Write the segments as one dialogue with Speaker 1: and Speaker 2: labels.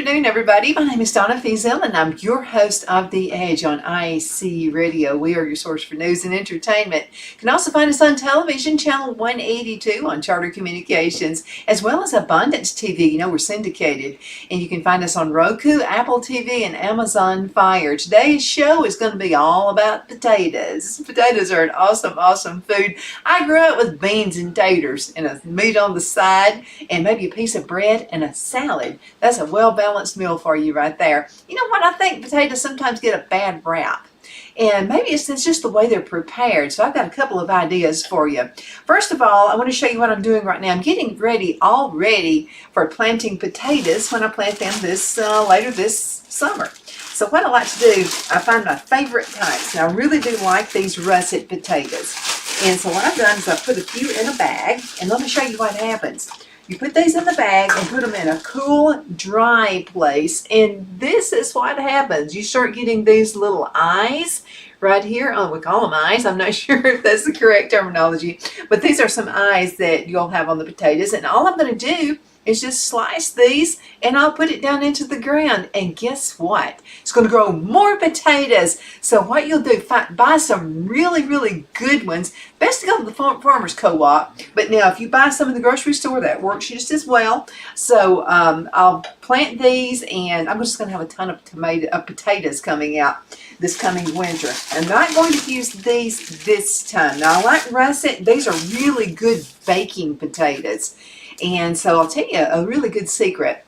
Speaker 1: afternoon, everybody. My name is Donna Feazell, and I'm your host of The Edge on IAC Radio. We are your source for news and entertainment. You can also find us on television, channel 182 on Charter Communications, as well as Abundance TV. You know, we're syndicated. And you can find us on Roku, Apple TV, and Amazon Fire. Today's show is going to be all about potatoes. Potatoes are an awesome, awesome food. I grew up with beans and taters and a meat on the side, and maybe a piece of bread and a salad. That's a well-balanced meal for you right there. You know what? I think potatoes sometimes get a bad rap. And maybe it's just the way they're prepared. So I've got a couple of ideas for you. First of all, I want to show you what I'm doing right now. I'm getting ready already for planting potatoes when I plant them later this summer. So what I like to do, I find my favorite types. Now I really do like these russet potatoes. And so what I've done is I've put a few in a bag, and let me show you what happens. You put these in the bag and put them in a cool, dry place, and this is what happens. You start getting these little eyes right here. Oh, we call them eyes. I'm not sure if that's the correct terminology, but these are some eyes that you'll have on the potatoes, and all I'm going to do is just slice these, and I'll put it down into the ground, and guess what? It's going to grow more potatoes. So what you'll do, buy some really, really good ones. Best to go to the Farmers Co-op, but now if you buy some in the grocery store, that works just as well. So I'll plant these, and I'm just going to have a ton of potatoes coming out this coming winter. I'm not going to use these this time. Now I like russet. These are really good baking potatoes. And so I'll tell you a really good secret.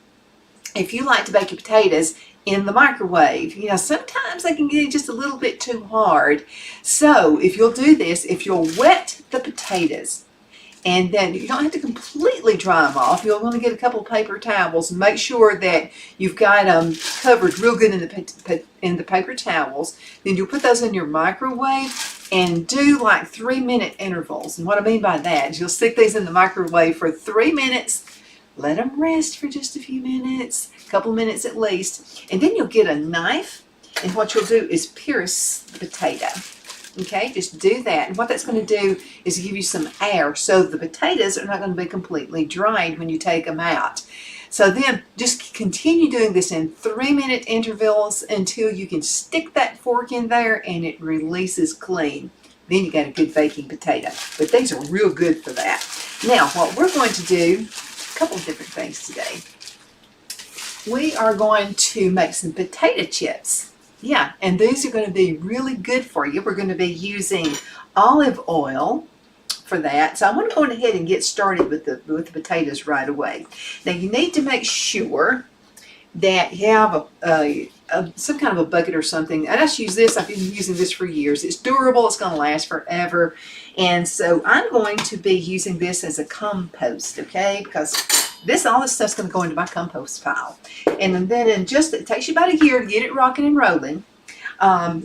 Speaker 1: If you like to bake your potatoes in the microwave, you know, sometimes they can get just a little bit too hard. So if you'll do this, if you'll wet the potatoes, and then you don't have to completely dry them off. You'll want to get a couple of paper towels and make sure that you've got them covered real good in the paper towels. Then you'll put those in your microwave and do like 3-minute intervals. And what I mean by that is you'll stick these in the microwave for 3 minutes, let them rest for just a few minutes, a couple minutes at least, and then you'll get a knife, and what you'll do is pierce the potato. Okay, just do that. And what that's going to do is give you some air, so the potatoes are not going to be completely dried when you take them out. So then just continue doing this in 3-minute intervals until you can stick that fork in there and it releases clean. Then you got a good baking potato. But these are real good for that. Now, what we're going to do, a couple of different things today. We are going to make some potato chips. Yeah, and these are going to be really good for you. We're going to be using olive oil for that. So I'm going to go ahead and get started with the potatoes right away. Now you need to make sure that you have some kind of a bucket or something. I just use this. I've been using this for years. It's durable. It's going to last forever. And so I'm going to be using this as a compost, okay? Because all this stuff's going to go into my compost pile. And then it takes you about a year to get it rocking and rolling.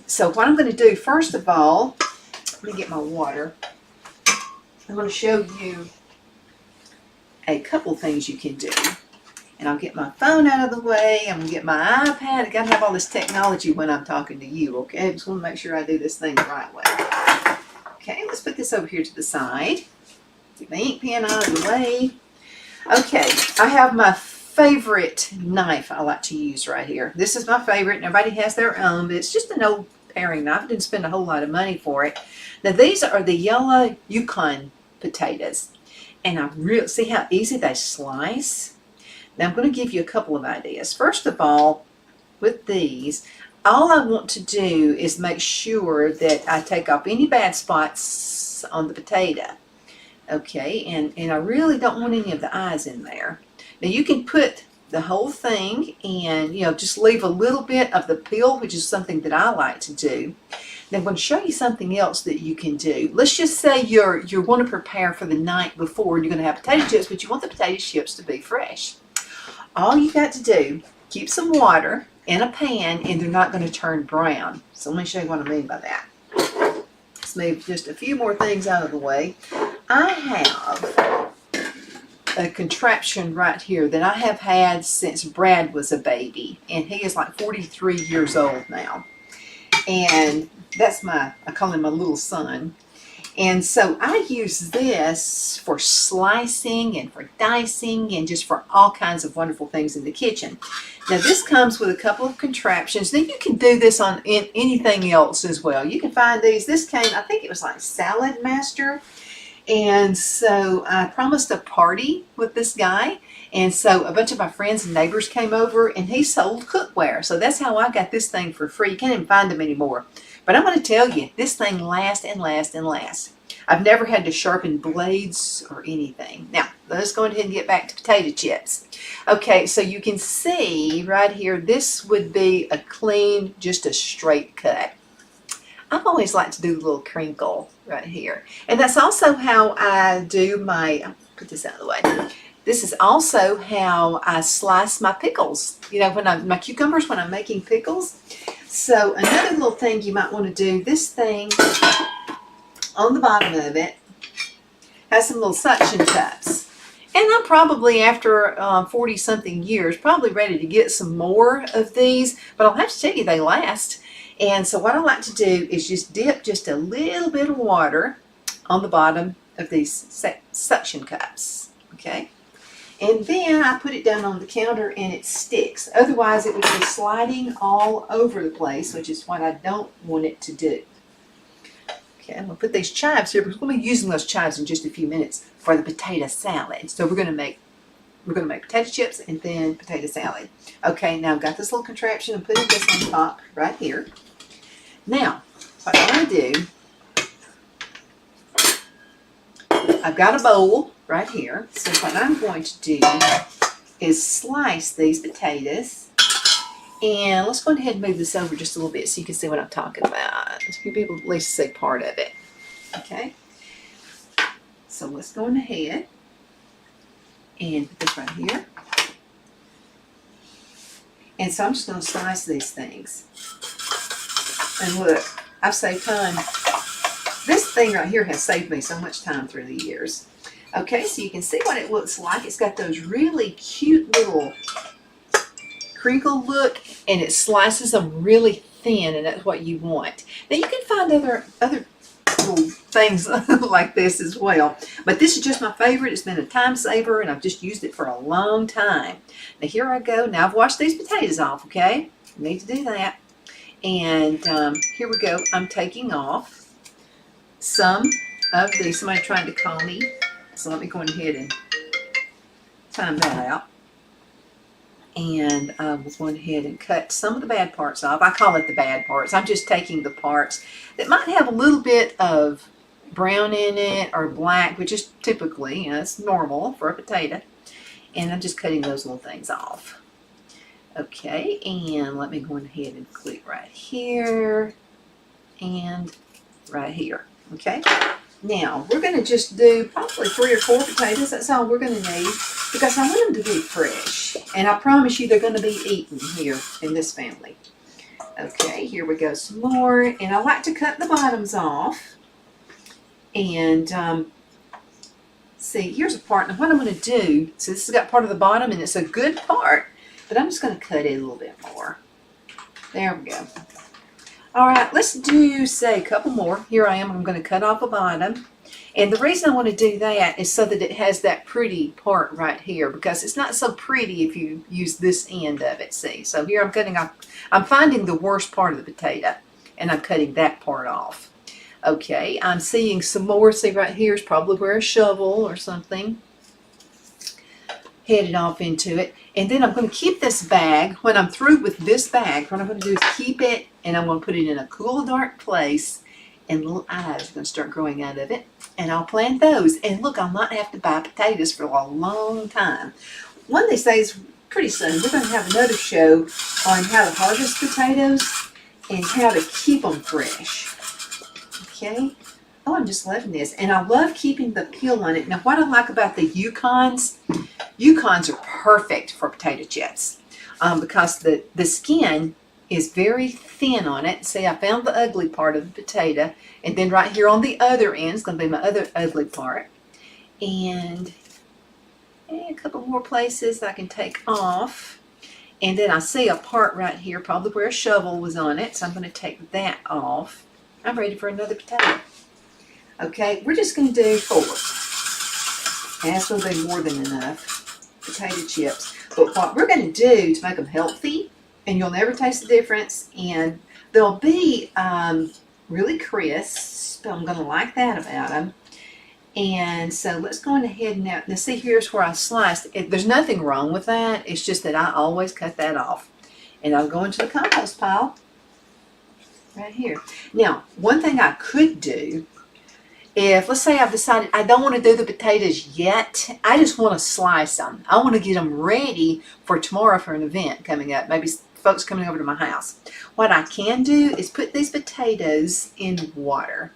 Speaker 1: So what I'm going to do, first of all, let me get my water. I'm going to show you a couple things you can do. And I'll get my phone out of the way. I'm going to get my iPad. I got to have all this technology when I'm talking to you, okay? I just want to make sure I do this thing the right way. Okay, let's put this over here to the side. Get my ink pen out of the way. Okay, I have my favorite knife I like to use right here. This is my favorite, and everybody has their own, but it's just an old paring knife. I didn't spend a whole lot of money for it. Now, these are the yellow Yukon potatoes, and I really see how easy they slice. Now, I'm going to give you a couple of ideas. First of all, with these, all I want to do is make sure that I take off any bad spots on the potato. Okay, and I really don't want any of the eyes in there. Now you can put the whole thing and, you know, just leave a little bit of the peel, which is something that I like to do. Now I'm going to show you something else that you can do. Let's just say you're going to prepare for the night before and you're going to have potato chips, but you want the potato chips to be fresh. All you got to do, keep some water in a pan and they're not going to turn brown. So let me show you what I mean by that. Let's move just a few more things out of the way. I have a contraption right here that I have had since Brad was a baby, and he is like 43 years old now. And that's I call him my little son. And so I use this for slicing and for dicing and just for all kinds of wonderful things in the kitchen. Now this comes with a couple of contraptions. Then you can do this on anything else as well. You can find these. This came, I think it was like Salad Master. And so I promised a party with this guy. And so a bunch of my friends and neighbors came over and he sold cookware. So that's how I got this thing for free. You can't even find them anymore. But I'm going to tell you, this thing lasts and lasts and lasts. I've never had to sharpen blades or anything. Now, let's go ahead and get back to potato chips. Okay, so you can see right here, this would be a clean, just a straight cut. I've always liked to do a little crinkle right here. And that's also how I do my, I'll put this out of the way. This is also how I slice my pickles. You know, my cucumbers, when I'm making pickles. So another little thing you might want to do, this thing on the bottom of it has some little suction cups. And I'm probably, after 40 something years, probably ready to get some more of these, but I'll have to tell you, they last. And so what I like to do is just dip just a little bit of water on the bottom of these suction cups, okay? And then I put it down on the counter and it sticks. Otherwise it would be sliding all over the place, which is what I don't want it to do. Okay, I'm going to put these chives here because we'll be using those chives in just a few minutes for the potato salad. So we're going to make potato chips and then potato salad. Okay, now I've got this little contraption. I'm putting this on top right here. Now, what I want to do, I've got a bowl right here. So what I'm going to do is slice these potatoes. And let's go ahead and move this over just a little bit so you can see what I'm talking about. So you'll be able to at least see part of it. Okay. So let's go on ahead and put this right here. And so I'm just going to slice these things. And look, I've saved time. This thing right here has saved me so much time through the years. Okay, so you can see what it looks like. It's got those really cute little crinkle look, and it slices them really thin, and that's what you want. Now you can find other little things like this as well, but this is just my favorite. It's been a time saver, and I've just used it for a long time. Now here I go. Now I've washed these potatoes off, okay? I need to do that. And here we go. I'm taking off some of these. Somebody tried to call me, so let me go ahead and time that out. And I will go ahead and cut some of the bad parts off. I call it the bad parts. I'm just taking the parts that might have a little bit of brown in it or black, which is typically, it's normal for a potato. And I'm just cutting those little things off. Okay, and let me go ahead and click right here and right here. Okay, now we're going to just do probably 3 or 4 potatoes. That's all we're going to need because I want them to be fresh. And I promise you they're going to be eaten here in this family. Okay, here we go, some more. And I like to cut the bottoms off. And see, here's a part. Now what I'm going to do, so this has got part of the bottom and it's a good part, but I'm just going to cut it a little bit more. There we go. All right, let's do, say, a couple more. Here I am. I'm going to cut off the bottom. And the reason I want to do that is so that it has that pretty part right here, because it's not so pretty if you use this end of it, see. So here I'm cutting off, I'm finding the worst part of the potato, and I'm cutting that part off. Okay, I'm seeing some more. See, right here is probably where a shovel or something headed off into it. And then I'm going to keep this bag. When I'm through with this bag, what I'm going to do is keep it, and I'm going to put it in a cool, dark place, and little eyes are going to start growing out of it. And I'll plant those. And look, I'll not have to buy potatoes for a long time. One of these days, pretty soon, we're going to have another show on how to harvest potatoes and how to keep them fresh. Okay? Oh, I'm just loving this. And I love keeping the peel on it. Now, what I like about the Yukons are perfect for potato chips because the skin is very thin on it. See, I found the ugly part of the potato, and then right here on the other end is going to be my other ugly part. And a couple more places I can take off. And then I see a part right here, probably where a shovel was on it, so I'm going to take that off. I'm ready for another potato. Okay, we're just going to do 4. And that's going to be more than enough potato chips. But what we're going to do to make them healthy, and you'll never taste the difference, and they'll be really crisp. I'm going to like that about them. And so let's go on ahead now. Now see, here's where I sliced. There's nothing wrong with that. It's just that I always cut that off. And I'll go into the compost pile right here. Now, one thing I could do, if let's say I've decided I don't want to do the potatoes yet, I just want to slice them. I want to get them ready for tomorrow for an event coming up. Maybe folks coming over to my house. What I can do is put these potatoes in water.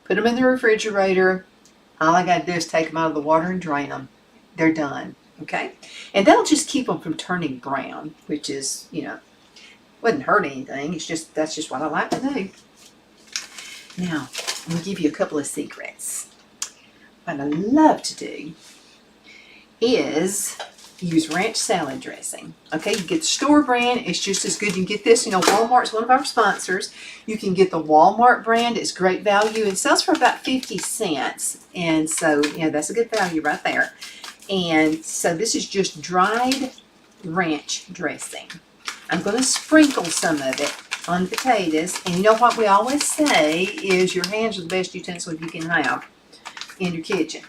Speaker 1: Put them in the refrigerator. All I got to do is take them out of the water and drain them. They're done, okay? And that'll just keep them from turning brown, which is, wouldn't hurt anything. It's just, that's just what I like to do. Now, I'm going to give you a couple of secrets. What I love to do is use ranch salad dressing. Okay, you get the store brand. It's just as good. You can get this, Walmart's one of our sponsors. You can get the Walmart brand. It's great value. It sells for about 50 cents. And so, that's a good value right there. And so this is just dried ranch dressing. I'm going to sprinkle some of it on potatoes. And you know what we always say is your hands are the best utensil you can have in your kitchen.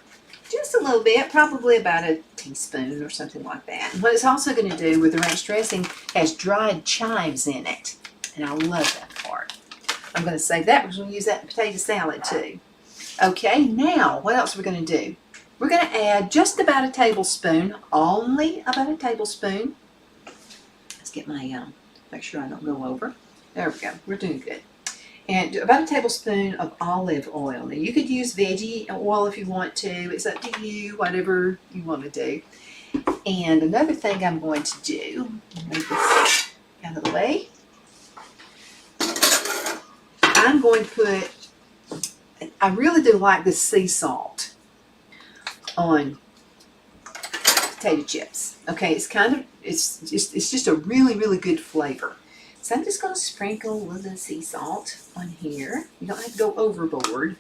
Speaker 1: Just a little bit, probably about a teaspoon or something like that. And what it's also going to do with the ranch dressing has dried chives in it. And I love that part. I'm going to save that because we're going to use that in potato salad too. Okay, now what else are we going to do? We're going to add just about a tablespoon, only about a tablespoon. Let's get my, make sure I don't go over. There we go, we're doing good. And about a tablespoon of olive oil. Now you could use veggie oil if you want to. It's up to you, whatever you want to do. And another thing I'm going to do, move this out of the way. I'm going to put, I really do like the sea salt on potato chips. Okay, it's kind of, it's just a really, really good flavor. So I'm just going to sprinkle a little bit of sea salt on here. You don't have to go overboard.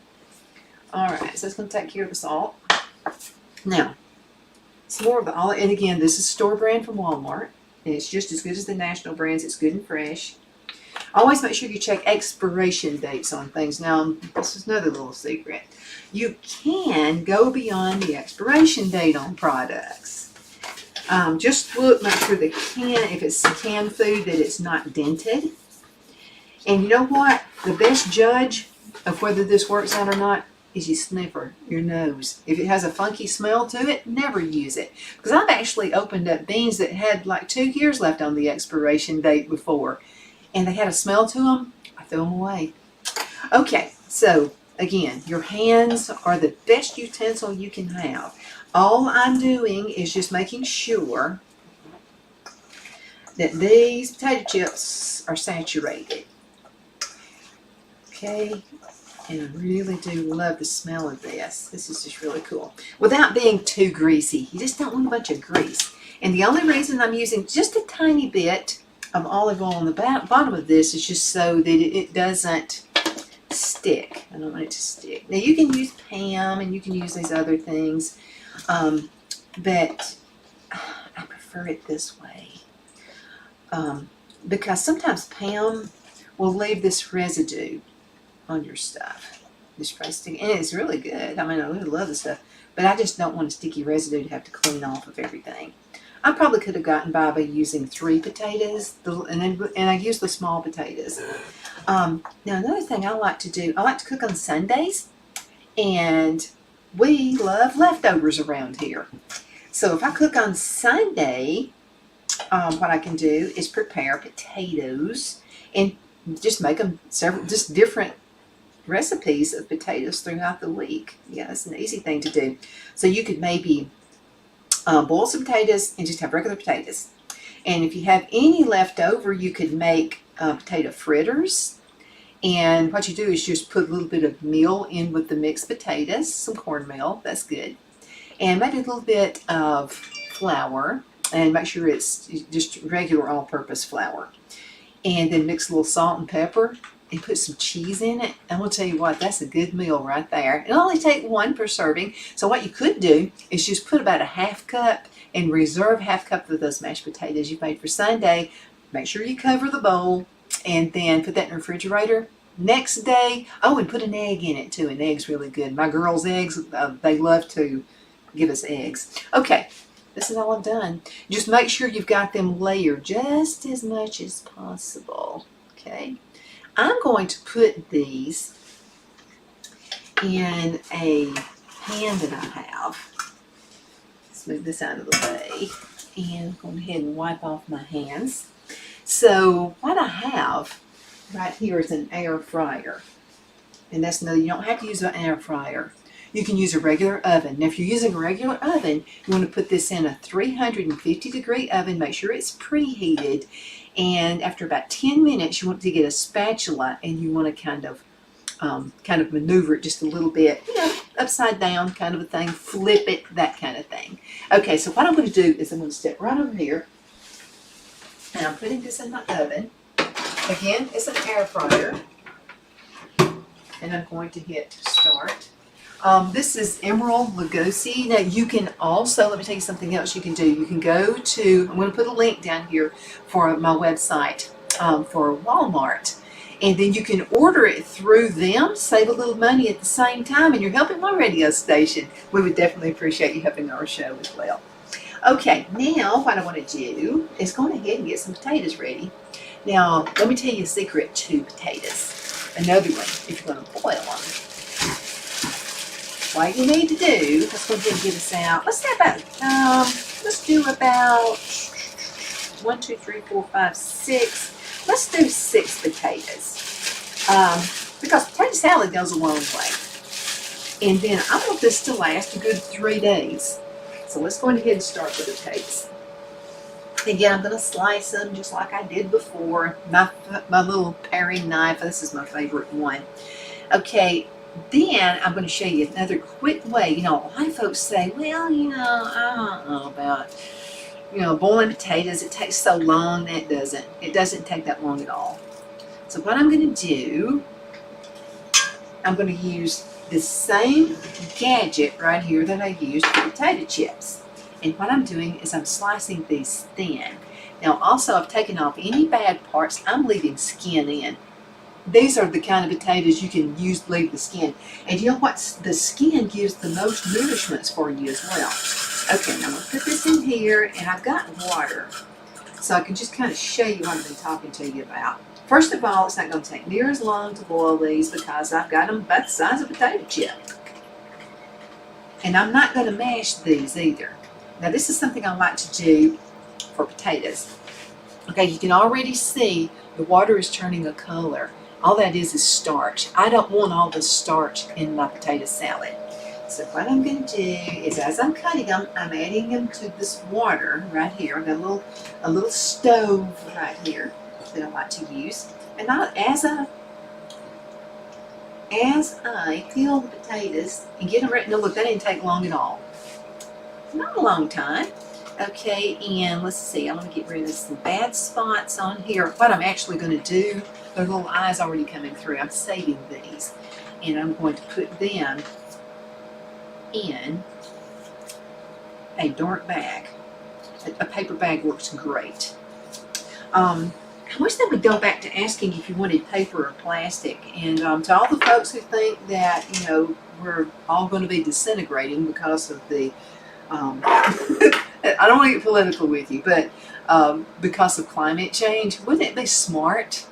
Speaker 1: Alright, so it's going to take care of the salt. Now, some more of the olive, and again, this is store brand from Walmart. And it's just as good as the national brands. It's good and fresh. Always make sure you check expiration dates on things. Now, this is another little secret. You can go beyond the expiration date on products. Just look, make sure the can, if it's canned food, that it's not dented. And you know what? The best judge of whether this works out or not is you sniffer your nose. If it has a funky smell to it, never use it. Because I've actually opened up beans that had like 2 years left on the expiration date before, and they had a smell to them. I threw them away. Okay, so again, your hands are the best utensil you can have. All I'm doing is just making sure that these potato chips are saturated. Okay, and I really do love the smell of this. This is just really cool. Without being too greasy. You just don't want a bunch of grease. And the only reason I'm using just a tiny bit of olive oil on the bottom of this is just so that it doesn't stick. I don't want it to stick. Now you can use Pam and you can use these other things. But I prefer it this way because sometimes Pam will leave this residue on your stuff, this frosting, and it's really good. I mean, I really love the stuff, but I just don't want a sticky residue to have to clean off of everything. I probably could have gotten by using 3 potatoes, and I use the small potatoes. Now another thing I like to do, I like to cook on Sundays, and we love leftovers around here. So if I cook on Sunday, what I can do is prepare potatoes and just make them just different recipes of potatoes throughout the week. Yeah, that's an easy thing to do. So you could maybe boil some potatoes and just have regular potatoes. And if you have any left over, you could make potato fritters. And what you do is just put a little bit of meal in with the mixed potatoes, some cornmeal, that's good. And maybe a little bit of flour, and make sure it's just regular all-purpose flour. And then mix a little salt and pepper, and put some cheese in it. I'm gonna tell you what, that's a good meal right there. It'll only take one per serving. So what you could do is just put about a half cup and reserve half cup of those mashed potatoes you made for Sunday. Make sure you cover the bowl and then put that in the refrigerator. Next day, oh, and put an egg in it too. An egg's really good. My girls' eggs, they love to give us eggs. Okay, this is all I've done. Just make sure you've got them layered just as much as possible. Okay, I'm going to put these in a pan that I have. Let's move this out of the way and go ahead and wipe off my hands. So what I have right here is an air fryer. And that's no, you don't have to use an air fryer. You can use a regular oven. Now if you're using a regular oven, you want to put this in a 350-degree oven. Make sure it's preheated. And after about 10 minutes, you want to get a spatula and you want to kind of maneuver it just a little bit, upside down kind of a thing, flip it, that kind of thing. Okay, so what I'm going to do is I'm going to step right over here and I'm putting this in my oven. Again, it's an air fryer. And I'm going to hit start. This is Emerald Lagasse. Now you can also, let me tell you something else you can do. You can go to, I'm going to put a link down here for my website for Walmart. And then you can order it through them, save a little money at the same time, and you're helping my radio station. We would definitely appreciate you helping our show as well. Okay, now what I want to do is go ahead and get some potatoes ready. Now, let me tell you a secret to potatoes. Another one, if you're going to boil them. What you need to do, let's go ahead and get this out. Let's say about, let's do about 1, 2, 3, 4, 5, 6. Let's do 6 potatoes. Because potato salad goes a long way. And then I want this to last a good 3 days. So let's go ahead and start with the potatoes. Again, I'm going to slice them just like I did before. My little paring knife, this is my favorite one. Okay, then I'm going to show you another quick way. A lot of folks say, well, I don't know about, boiling potatoes. It takes so long. It doesn't take that long at all. So what I'm going to do, I'm going to use the same gadget right here that I used for potato chips. And what I'm doing is I'm slicing these thin. Now also I've taken off any bad parts. I'm leaving skin in. These are the kind of potatoes you can use to leave the skin. And you know what? The skin gives the most nourishments for you as well. Okay, now I'm going to put this in here and I've got water. So I can just kind of show you what I've been talking to you about. First of all, it's not going to take near as long to boil these because I've got them about the size of a potato chip. And I'm not going to mash these either. Now this is something I like to do for potatoes. Okay, you can already see the water is turning a color. All that is starch. I don't want all the starch in my potato salad. So what I'm going to do is as I'm cutting them, I'm adding them to this water right here. I've got a little stove right here that I like to use. And as I peel the potatoes and get them ready, no look, that didn't take long at all. Not a long time. Okay, and let's see, I'm going to get rid of some bad spots on here. What I'm actually going to do, their little eyes already coming through. I'm saving these. And I'm going to put them in a dark bag. A paper bag works great. I wish they would go back to asking if you wanted paper or plastic. And to all the folks who think that, we're all going to be disintegrating because of the I don't want to get political with you, but because of climate change, wouldn't it be smart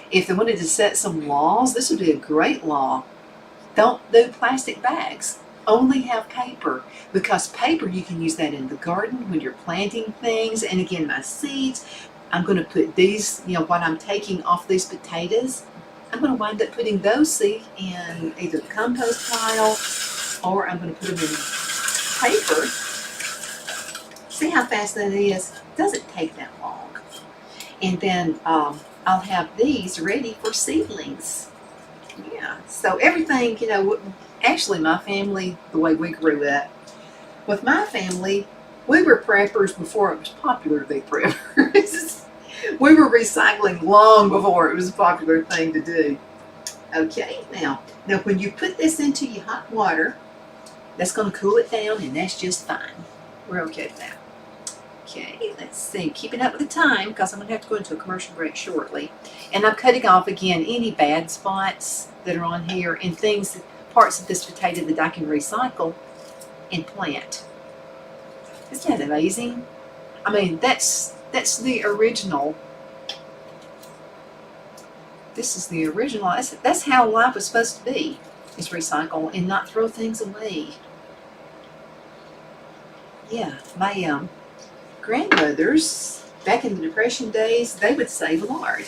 Speaker 1: if they wanted to set some laws? This would be a great law. Don't do plastic bags. Only have paper, because paper, you can use that in the garden when you're planting things. And again, my seeds, I'm going to put these, what I'm taking off these potatoes, I'm going to wind up putting those seeds in either the compost pile or I'm going to put them in paper. See how fast that is? It doesn't take that long. And then I'll have these ready for seedlings. Yeah, so everything, actually my family, the way we grew up, with my family, we were preppers before it was popular to be preppers. We were recycling long before it was a popular thing to do. Okay, now when you put this into your hot water, that's going to cool it down, and that's just fine. We're okay with that. Okay, let's see. Keeping up with the time, because I'm going to have to go into a commercial break shortly. And I'm cutting off, again, any bad spots that are on here and things, parts of this potato that I can recycle and plant. Isn't that amazing? I mean, that's the original. This is the original. That's how life was supposed to be, is recycle and not throw things away. Yeah, my grandmothers, back in the Depression days, they would save lard.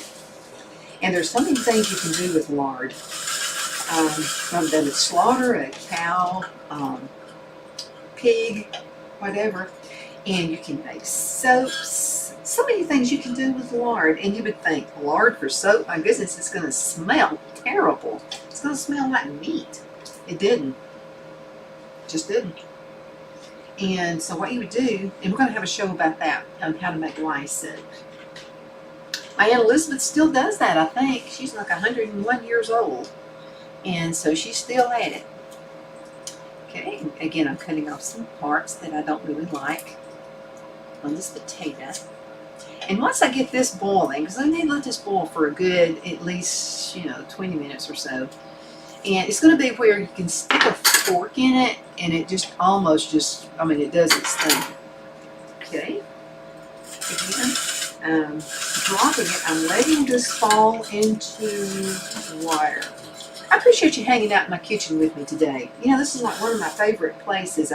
Speaker 1: And there's so many things you can do with lard. They would slaughter a cow, pig, whatever, and you can make soaps. So many things you can do with lard. And you would think, lard for soap? My goodness, it's going to smell terrible. It's going to smell like meat. It didn't. Just didn't. And so what you would do, and we're going to have a show about that, how to make lye soap. My Aunt Elizabeth still does that, I think. She's like 101 years old. And so she's still at it. Okay, again, I'm cutting off some parts that I don't really like on this potato. And once I get this boiling, because I need to let this boil for a good, at least, 20 minutes or so. And it's going to be where you can stick a fork in it, and it just almost it does its thing. Okay. Again, dropping it, I'm letting this fall into water. I appreciate you hanging out in my kitchen with me today. This is like one of my favorite places.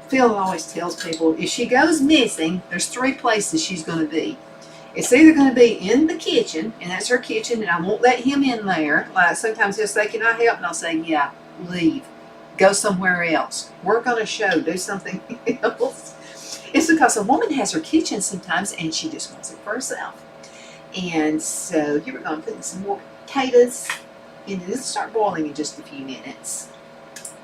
Speaker 1: Phil always tells people, if she goes missing, there's 3 places she's going to be. It's either going to be in the kitchen, and that's her kitchen, and I won't let him in there. Like sometimes he'll say, "Can I help?" And I'll say, "Yeah, leave. Go somewhere else. Work on a show. Do something else." It's because a woman has her kitchen sometimes, and she just wants it for herself. And so here we're going to put in some more potatoes, and this will start boiling in just a few minutes.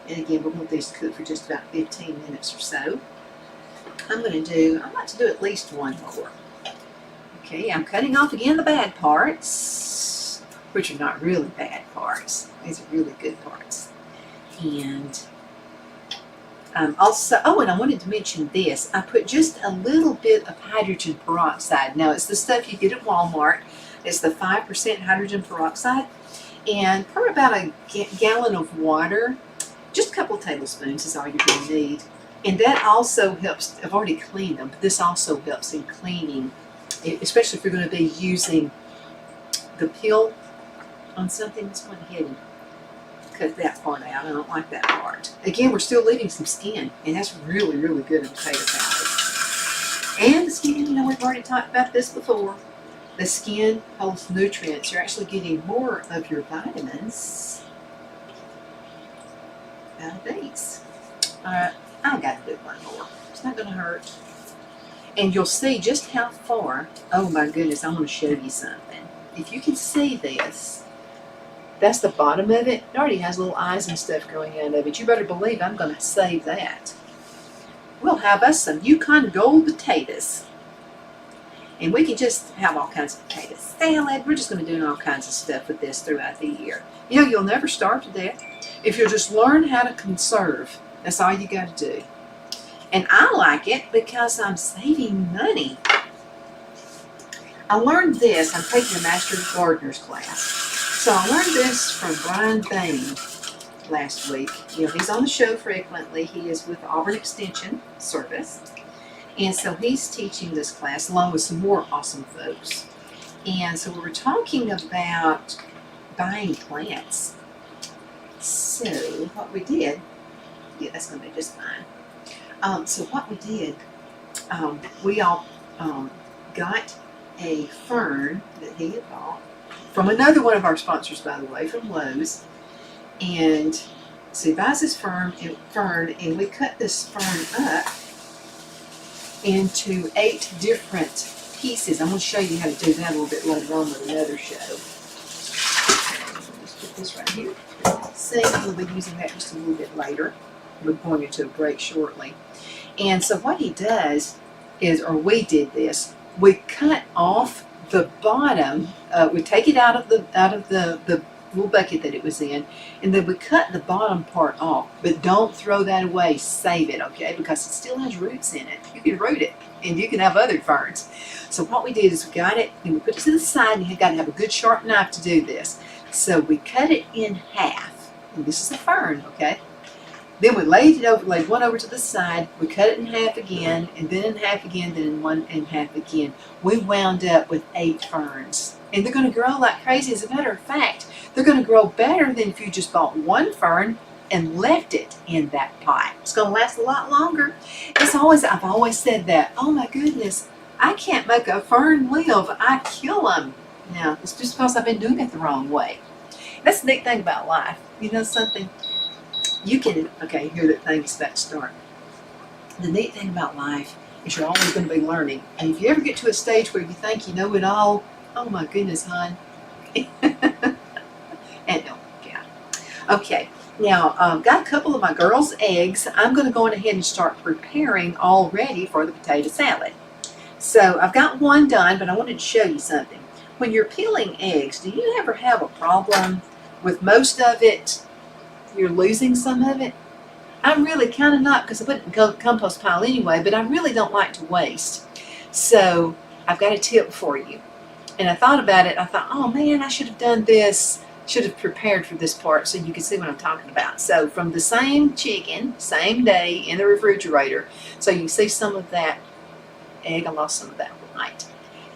Speaker 1: And again, we're going to these cook for just about 15 minutes or so. I'd like to do at least one more. Okay, I'm cutting off again the bad parts, which are not really bad parts. These are really good parts. And also, and I wanted to mention this. I put just a little bit of hydrogen peroxide. Now, it's the stuff you get at Walmart. It's the 5% hydrogen peroxide. And pour about a gallon of water. Just a couple of tablespoons is all you're going to need. And that also helps. I've already cleaned them, but this also helps in cleaning, especially if you're going to be using the peel on something. Let's go ahead and cut that part out. I don't like that part. Again, we're still leaving some skin, and that's really, really good in potato salad. And the skin, we've already talked about this before. The skin holds nutrients. You're actually getting more of your vitamins out of these. Alright, I got to do one more. It's not going to hurt. And you'll see just how far. Oh my goodness, I want to show you something. If you can see this, that's the bottom of it. It already has little eyes and stuff going out of it. You better believe I'm going to save that. We'll have us some Yukon Gold potatoes. And we can just have all kinds of potato salad. We're just going to be doing all kinds of stuff with this throughout the year. You'll never starve to death if you'll just learn how to conserve. That's all you got to do. And I like it because I'm saving money. I learned this. I'm taking a Master Gardener's class. So I learned this from Brian Bain last week. He's on the show frequently. He is with Auburn Extension Service. And so he's teaching this class along with some more awesome folks. And so we were talking about buying plants. So what we did, that's going to be just fine. So what we did, we all got a fern that he had bought from another one of our sponsors, by the way, from Lowe's. And so he buys this fern, and we cut this fern up into 8 different pieces. I'm going to show you how to do that a little bit later on with another show. Just put this right here. See, we'll be using that just a little bit later. We're going into a break shortly. And so what he does is, or we did this, we cut off the bottom. We take it out of the little bucket that it was in, and then we cut the bottom part off. But don't throw that away. Save it, okay? Because it still has roots in it. You can root it, and you can have other ferns. So what we did is we got it, and we put it to the side, and you got to have a good sharp knife to do this. So we cut it in half, and this is a fern, okay? Then we laid one over to the side. We cut it in half again, and then in half again, then in one and half again. We wound up with 8 ferns. And they're going to grow like crazy. As a matter of fact, they're going to grow better than if you just bought one fern and left it in that pot. It's going to last a lot longer. I've always said that. Oh my goodness, I can't make a fern live. I kill them. Now, it's just because I've been doing it the wrong way. That's the neat thing about life. You know something? You can, okay, here that thing is about to start. The neat thing about life is you're always going to be learning. And if you ever get to a stage where you think you know it all, oh my goodness, hon. And no, yeah. Okay, now, got a couple of my girls' eggs. I'm going to go on ahead and start preparing all ready for the potato salad. So I've got one done, but I wanted to show you something. When you're peeling eggs, do you ever have a problem with most of it? You're losing some of it? I'm really kind of not, because I put it in the compost pile anyway, but I really don't like to waste. So I've got a tip for you. And I thought about it. I thought, oh man, I should have done this. Should have prepared for this part so you can see what I'm talking about. So from the same chicken, same day in the refrigerator, so you can see some of that egg. I lost some of that white.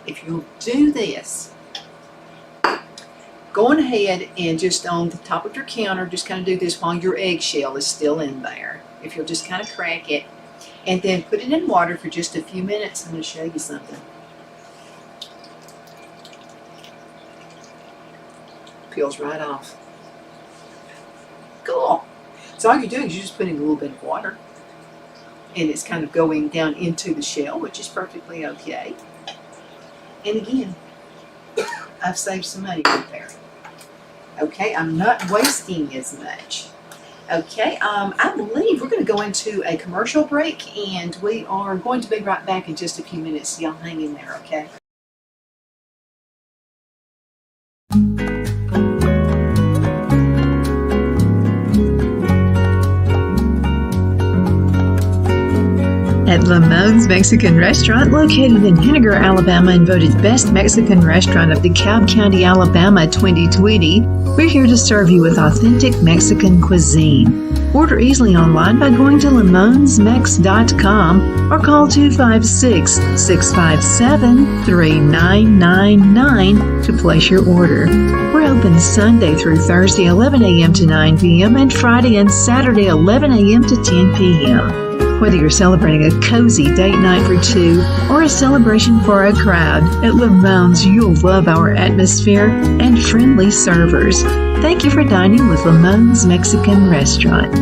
Speaker 1: If you'll do this, go on ahead and just on the top of your counter, just kind of do this while your eggshell is still in there. If you'll just kind of crack it, and then put it in water for just a few minutes. I'm going to show you something. Peels right off. Cool. So all you're doing is you're just putting a little bit of water, and it's kind of going down into the shell, which is perfectly okay. And again, I've saved some money right there. Okay, I'm not wasting as much. Okay, I believe we're going to go into a commercial break, and we are going to be right back in just a few minutes. Y'all hang in there, okay?
Speaker 2: At Lamone's Mexican Restaurant, located in Henniger, Alabama, and voted Best Mexican Restaurant of DeKalb County, Alabama 2020, we're here to serve you with authentic Mexican cuisine. Order easily online by going to lamonsmex.com or call 256-657-3999 to place your order. We're open Sunday through Thursday 11 a.m. to 9 p.m. and Friday and Saturday 11 a.m. to 10 p.m. Whether you're celebrating a cozy date night for two or a celebration for a crowd, at Lamone's you'll love our atmosphere and friendly servers. Thank you for dining with Lamone's Mexican Restaurant.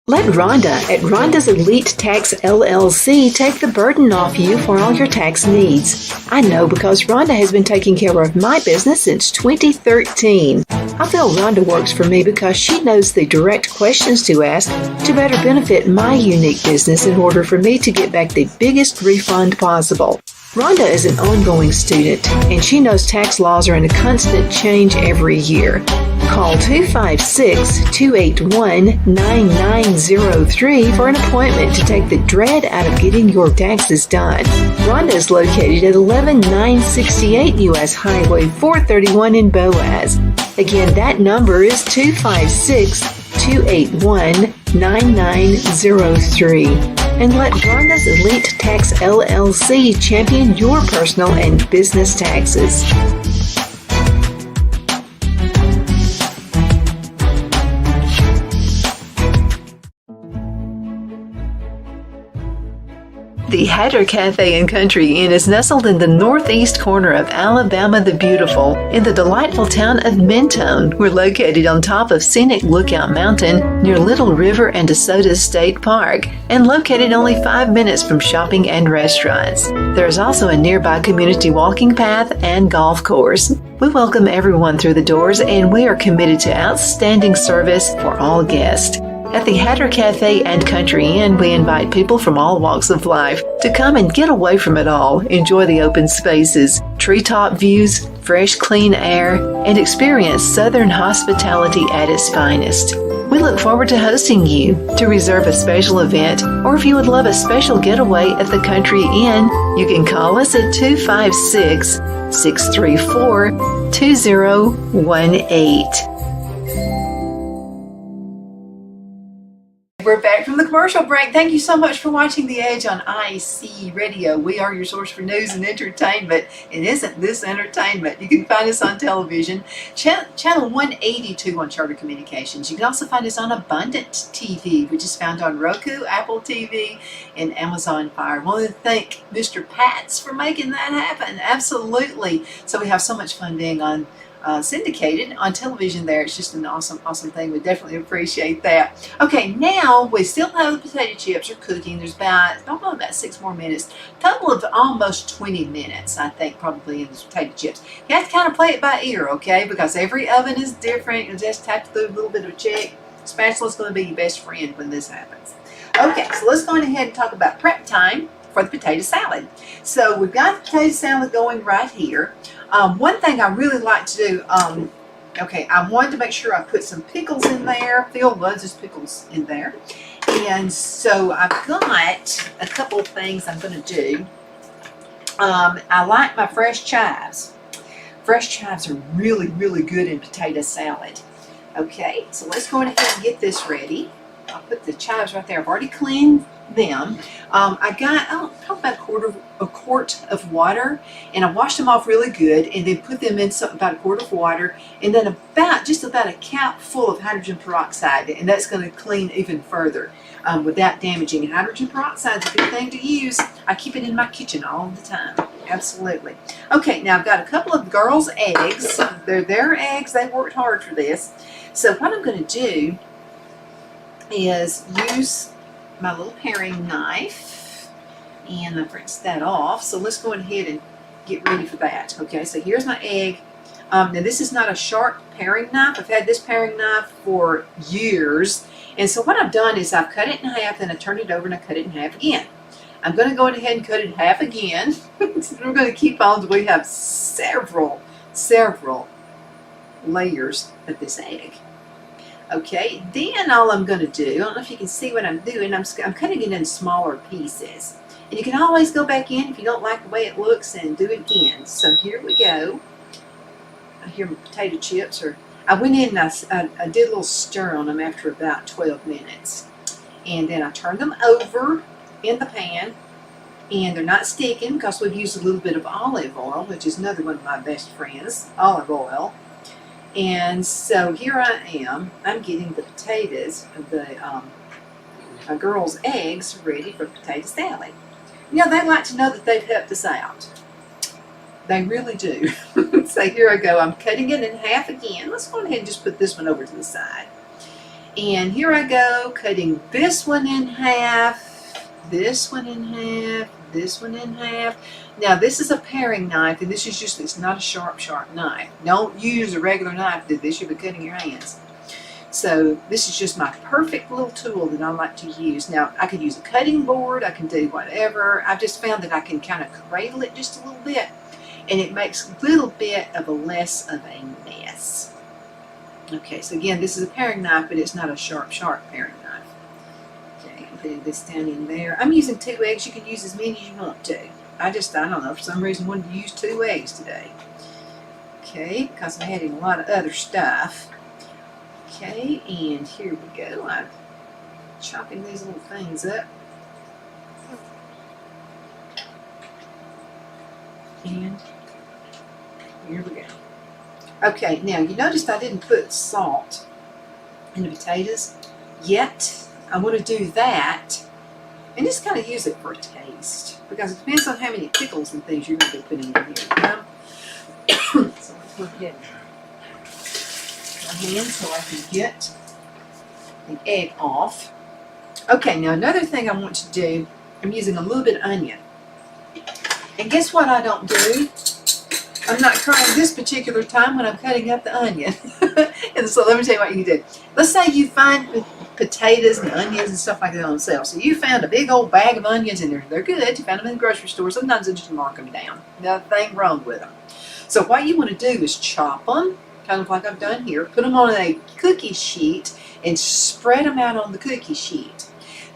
Speaker 2: Let Rhonda at Rhonda's Elite Tax LLC take the burden off you for all your tax needs. I know because Rhonda has been taking care of my business since 2013. I feel Rhonda works for me because she knows the direct questions to ask to better benefit my unique business in order for me to get back the biggest refund possible. Rhonda is an ongoing student, and she knows tax laws are in a constant change every year. Call 256-281-9903 for an appointment to take the dread out of getting your taxes done. Rhonda is located at 11968 U.S. Highway 431 in Boaz. Again, that number is 256-281-9903. And let Rhonda's Elite Tax LLC champion your personal and business taxes. The Hatter Cafe and Country Inn is nestled in the northeast corner of Alabama the Beautiful in the delightful town of Mentone. We're located on top of scenic Lookout Mountain near Little River and DeSoto State Park and located only 5 minutes from shopping and restaurants. There is also a nearby community walking path and golf course. We welcome everyone through the doors, and we are committed to outstanding service for all guests. At the Hatter Cafe and Country Inn, we invite people from all walks of life to come and get away from it all, enjoy the open spaces, treetop views, fresh, clean air, and experience Southern hospitality at its finest. We look forward to hosting you. To reserve a special event, or if you would love a special getaway at the Country Inn, you can call us at 256-634-2018.
Speaker 1: We're back from the commercial break. Thank you so much for watching The Edge on IC Radio. We are your source for news and entertainment. And isn't this entertainment? You can find us on television, channel 182 on Charter Communications. You can also find us on Abundant TV, which is found on Roku, Apple TV, and Amazon Fire. I want to thank Mr. Pats for making that happen. Absolutely. So we have so much fun being on syndicated on television there. It's just an awesome thing. We definitely appreciate that. Okay, now we still have the potato chips are cooking. There's about 6 more minutes, total of almost 20 minutes, I think, probably in the potato chips. You have to kind of play it by ear, okay, because every oven is different. You just have to do a little bit of a check. Spatula's going to be your best friend when this happens. Okay, so let's go ahead and talk about prep time for the potato salad. So we've got the potato salad going right here. One thing I really like to do, I wanted to make sure I put some pickles in there. Phil loves his pickles in there. And so I've got a couple of things I'm going to do. I like my fresh chives. Fresh chives are really, really good in potato salad. Okay, so let's go ahead and get this ready. I'll put the chives right there. I've already cleaned them. I got probably about a quart of water, and I washed them off really good, and then put them in about a quart of water, and then just about a cap full of hydrogen peroxide, and that's going to clean even further without damaging. And hydrogen peroxide is a good thing to use. I keep it in my kitchen all the time. Absolutely. Okay, now I've got a couple of girls' eggs. They're their eggs. They worked hard for this. So what I'm going to do is use my little paring knife, and I've rinsed that off. So let's go ahead and get ready for that. Okay, so here's my egg. Now this is not a sharp paring knife. I've had this paring knife for years, and so what I've done is I've cut it in half, then I turned it over and I cut it in half again. I'm going to go ahead and cut it in half again. So we're going to keep on until we have several layers of this egg. Okay, then all I'm going to do, I don't know if you can see what I'm doing, I'm cutting it in smaller pieces. And you can always go back in if you don't like the way it looks and do it again. So here we go. Here my potato chips are, I went in and I did a little stir on them after about 12 minutes. And then I turned them over in the pan, and they're not sticking because we've used a little bit of olive oil, which is another one of my best friends, olive oil. And so here I am. I'm getting the potatoes, my girls' eggs ready for potato salad. You know, they like to know that they've helped us out. They really do. So here I go. I'm cutting it in half again. Let's go ahead and just put this one over to the side. And here I go, cutting this one in half, this one in half, this one in half. Now this is a paring knife, and this is just, it's not a sharp knife. Don't use a regular knife to do this, you'll be cutting your hands. So this is just my perfect little tool that I like to use. Now I could use a cutting board, I can do whatever. I've just found that I can kind of cradle it just a little bit, and it makes a little bit of a less of a mess. Okay, so again, this is a paring knife, but it's not a sharp paring knife. Okay, I'm putting this down in there. I'm using 2 eggs. You can use as many as you want to. I don't know, for some reason wanted to use 2 eggs today. Okay, because I'm adding a lot of other stuff. Okay, and here we go. I'm chopping these little things up. And here we go. Okay, now you noticed I didn't put salt in the potatoes yet. I want to do that and just kind of use it for a taste, because it depends on how many pickles and things you're going to be putting in here. So let's go ahead my hand so I can get the egg off. Okay, now another thing I want to do, I'm using a little bit of onion. And guess what I don't do? I'm not crying this particular time when I'm cutting up the onion. And so let me tell you what you can do. Let's say you find potatoes and onions and stuff like that on sale. So you found a big old bag of onions and they're good. You found them in the grocery store. Sometimes they just mark them down. Nothing wrong with them. So what you want to do is chop them, kind of like I've done here. Put them on a cookie sheet and spread them out on the cookie sheet.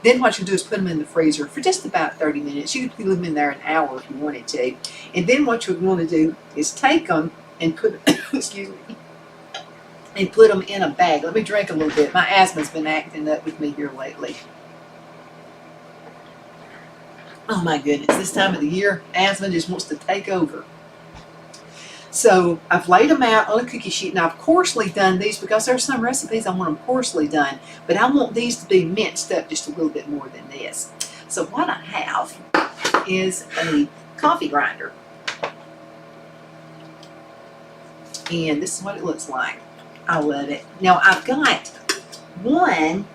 Speaker 1: Then what you do is put them in the freezer for just about 30 minutes. You could leave them in there an hour if you wanted to. And then what you want to do is take them and put, excuse me, and put them in a bag. Let me drink a little bit. My asthma's been acting up with me here lately. Oh my goodness, this time of the year, asthma just wants to take over. So I've laid them out on a cookie sheet, and I've coarsely done these because there are some recipes I want them coarsely done, but I want these to be minced up just a little bit more than this. So what I have is a coffee grinder, and this is what it looks like. I love it. Now I've got one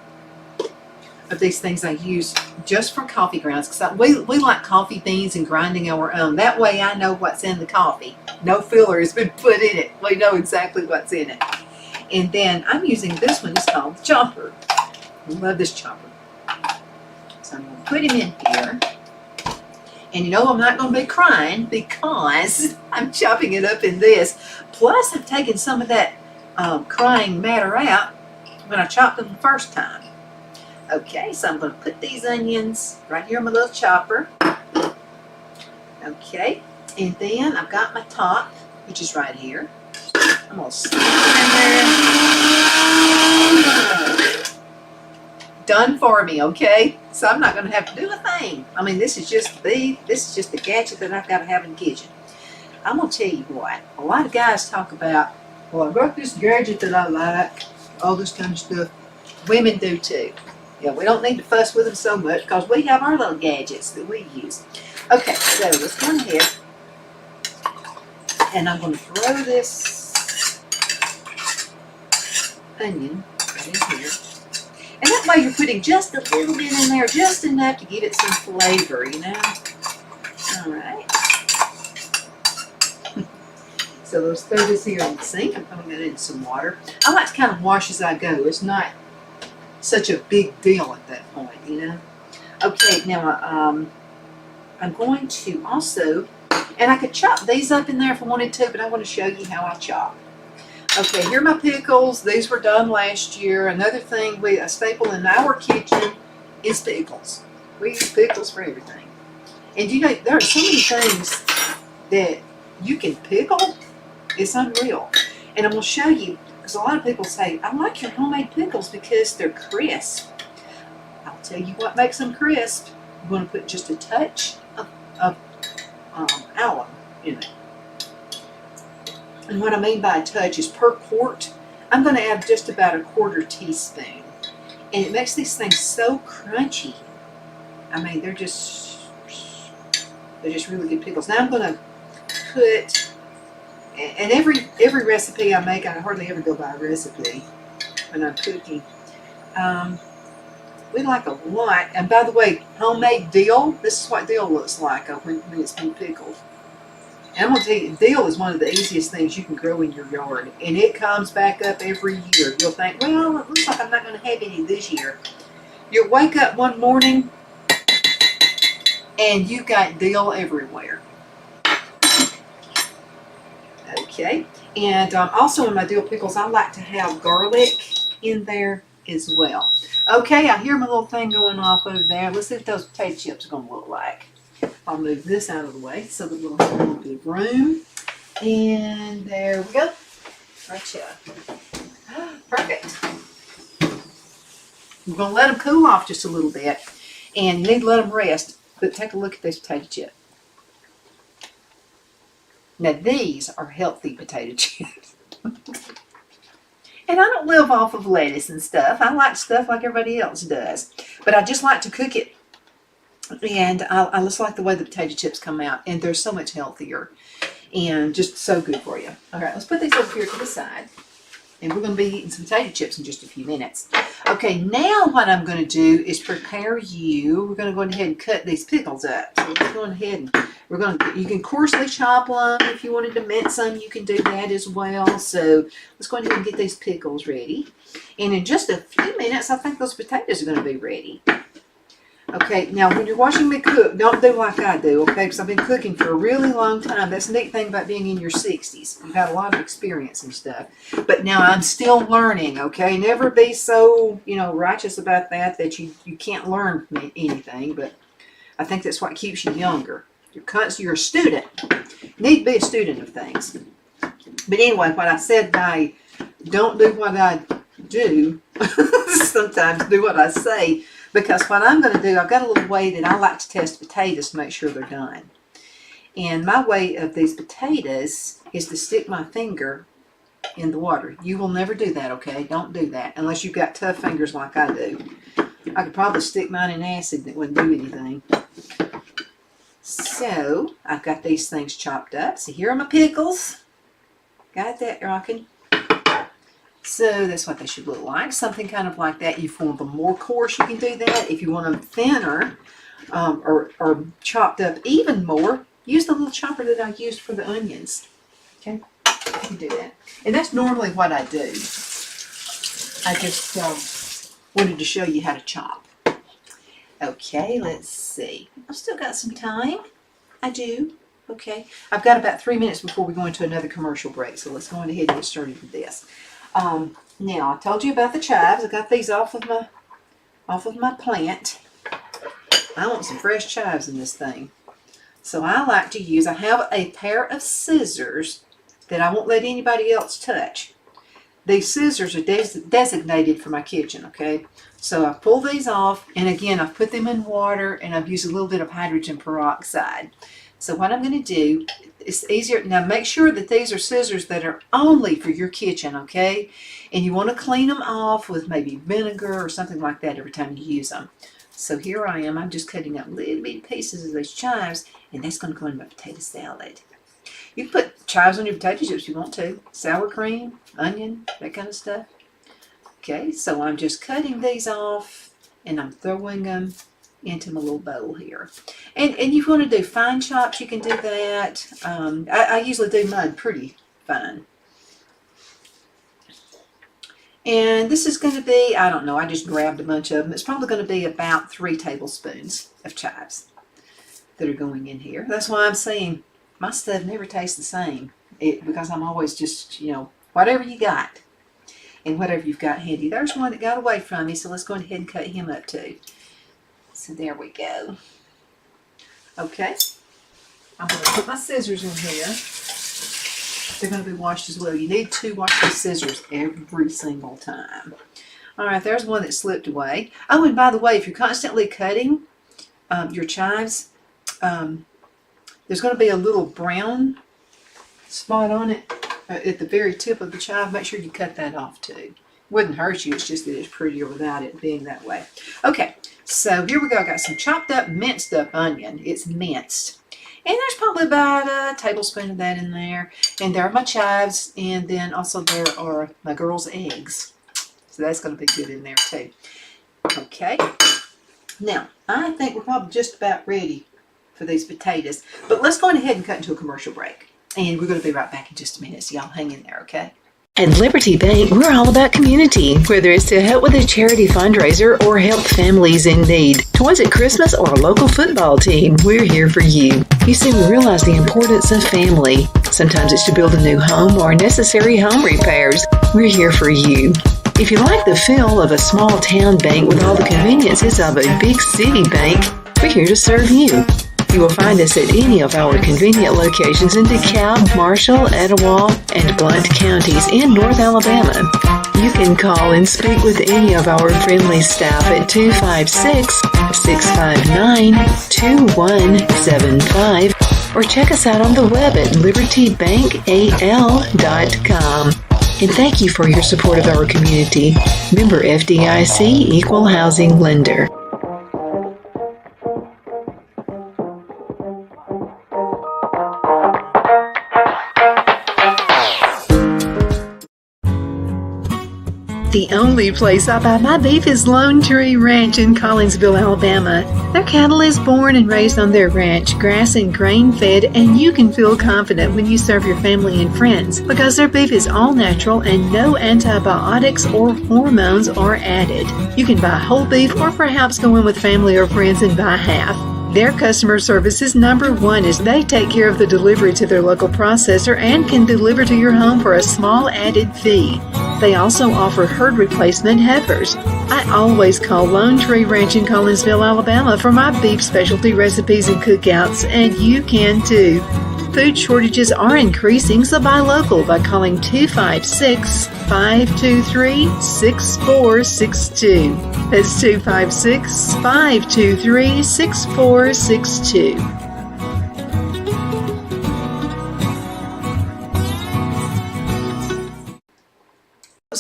Speaker 1: of these things I use just for coffee grounds because we like coffee beans and grinding our own. That way I know what's in the coffee. No filler has been put in it. We know exactly what's in it. And then I'm using this one. It's called the chopper. I love this chopper. So I'm going to put him in here. And you know I'm not going to be crying because I'm chopping it up in this. Plus I've taken some of that crying matter out when I chopped them the first time. Okay, so I'm going to put these onions right here on my little chopper. Okay, and then I've got my top, which is right here. I'm going to stick it in there. Done for me, okay? So I'm not going to have to do a thing. I mean, this is just the gadget that I've got to have in the kitchen. I'm going to tell you what, a lot of guys talk about, well, I've got this gadget that I like, all this kind of stuff. Women do too. Yeah, we don't need to fuss with them so much because we have our little gadgets that we use. Okay, so let's go ahead and I'm going to throw this onion right in here. And that way you're putting just a little bit in there, just enough to give it some flavor, you know. All right. So let's throw this here in the sink. I'm putting it in some water. I like to kind of wash as I go. It's not such a big deal at that point, you know. Okay, now I'm going to also, and I could chop these up in there if I wanted to, but I want to show you how I chop. Okay, here are my pickles. These were done last year. Another thing, a staple in our kitchen is pickles. We use pickles for everything. And you know, there are so many things that you can pickle. It's unreal. And I'm going to show you, because a lot of people say, I like your homemade pickles because they're crisp. I'll tell you what makes them crisp. I'm going to put just a touch of alum in it. And what I mean by a touch is per quart, I'm going to add just about a 1/4 teaspoon. And it makes these things so crunchy. I mean, they're just really good pickles. Now I'm going to put, and every recipe I make, I hardly ever go by a recipe when I'm cooking. We like a lot, and by the way, homemade dill, this is what dill looks like when it's been pickled. And I'm going to tell you, dill is one of the easiest things you can grow in your yard, and it comes back up every year. You'll think, well, it looks like I'm not going to have any this year. You'll wake up one morning, and you've got dill everywhere. Okay, and also in my dill pickles, I like to have garlic in there as well. Okay, I hear my little thing going off over there. Let's see what those potato chips are going to look like. I'll move this out of the way so that we'll have a little bit of room. And there we go. Right here. Perfect. We're going to let them cool off just a little bit. And you need to let them rest. But take a look at this potato chip. Now these are healthy potato chips. And I don't live off of lettuce and stuff. I like stuff like everybody else does. But I just like to cook it. And I just like the way the potato chips come out. And they're so much healthier. And just so good for you. All right, let's put these over here to the side. And we're going to be eating some potato chips in just a few minutes. Okay, now what I'm going to do is prepare you. We're going to go ahead and cut these pickles up. So let's go ahead and you can coarsely chop them. If you wanted to mince them, you can do that as well. So let's go ahead and get these pickles ready. And in just a few minutes, I think those potatoes are going to be ready. Okay, now when you're watching me cook, don't do like I do, okay? Because I've been cooking for a really long time. That's the neat thing about being in your 60s. You've got a lot of experience and stuff. But now I'm still learning, okay? Never be so, righteous about that you can't learn anything. But I think that's what keeps you younger. You're a student. You need to be a student of things. But anyway, what I said by don't do what I do, sometimes do what I say. Because what I'm going to do, I've got a little way that I like to test potatoes to make sure they're done. And my way of these potatoes is to stick my finger in the water. You will never do that, okay? Don't do that unless you've got tough fingers like I do. I could probably stick mine in acid and it wouldn't do anything. So, I've got these things chopped up. So here are my pickles. Got that rocking. So that's what they should look like. Something kind of like that. If you want them more coarse, you can do that. If you want them thinner or chopped up even more, use the little chopper that I used for the onions. Okay, you can do that. And that's normally what I do. I just wanted to show you how to chop. Okay, let's see. I've still got some time. I do. Okay, I've got about 3 minutes before we go into another commercial break. So let's go on ahead and get started with this. Now I told you about the chives. I got these off of my plant. I want some fresh chives in this thing. So I like to use, I have a pair of scissors that I won't let anybody else touch. These scissors are designated for my kitchen, okay? So I pull these off, and again, I've put them in water, and I've used a little bit of hydrogen peroxide. So what I'm going to do, it's easier. Now make sure that these are scissors that are only for your kitchen, okay? And you want to clean them off with maybe vinegar or something like that every time you use them. So here I am. I'm just cutting up little bitty pieces of those chives, and that's going to go in my potato salad. You can put chives on your potato chips if you want to. Sour cream, onion, that kind of stuff. Okay, so I'm just cutting these off, and I'm throwing them into my little bowl here. And if you want to do fine chops, you can do that. I usually do mine pretty fine. And this is going to be, I don't know, I just grabbed a bunch of them. It's probably going to be about 3 tablespoons of chives that are going in here. That's why I'm saying my stuff never tastes the same. Because I'm always just, whatever you got. And whatever you've got handy. There's one that got away from me, so let's go ahead and cut him up too. So there we go. Okay. I'm going to put my scissors in here. They're going to be washed as well. You need to wash the scissors every single time. All right, there's one that slipped away. Oh, and by the way, if you're constantly cutting your chives, there's going to be a little brown spot on it at the very tip of the chive. Make sure you cut that off too. Wouldn't hurt you. It's just that it's prettier without it being that way. Okay, so here we go. I got some chopped up, minced up onion. It's minced. And there's probably about a tablespoon of that in there. And there are my chives. And then also there are my girls' eggs. So that's going to be good in there too. Okay. Now, I think we're probably just about ready for these potatoes. But let's go ahead and cut into a commercial break. And we're going to be right back in just a minute. So y'all hang in there, okay?
Speaker 2: At Liberty Bank, we're all about community, whether it's to help with a charity fundraiser or help families in need. Toys at Christmas or a local football team, we're here for you. You see, we realize the importance of family. Sometimes it's to build a new home or necessary home repairs. We're here for you. If you like the feel of a small town bank with all the conveniences of a big city bank, we're here to serve you. You will find us at any of our convenient locations in DeKalb, Marshall, Etowah, and Blount counties in North Alabama. You can call and speak with any of our friendly staff at 256-659-2175 or check us out on the web at libertybankal.com. And thank you for your support of our community. Member FDIC Equal Housing Lender. the only place I buy my beef is Lone Tree Ranch in Collinsville, Alabama. Their cattle is born and raised on their ranch, grass and grain fed, and you can feel confident when you serve your family and friends because their beef is all natural and no antibiotics or hormones are added. You can buy whole beef or perhaps go in with family or friends and buy half. Their customer service is number one as they take care of the delivery to their local processor and can deliver to your home for a small added fee. They also offer herd replacement heifers. I always call Lone Tree Ranch in Collinsville, Alabama for my beef specialty recipes and cookouts, and you can too. Food shortages are increasing, so buy local by calling 256-523-6462. That's 256-523-6462.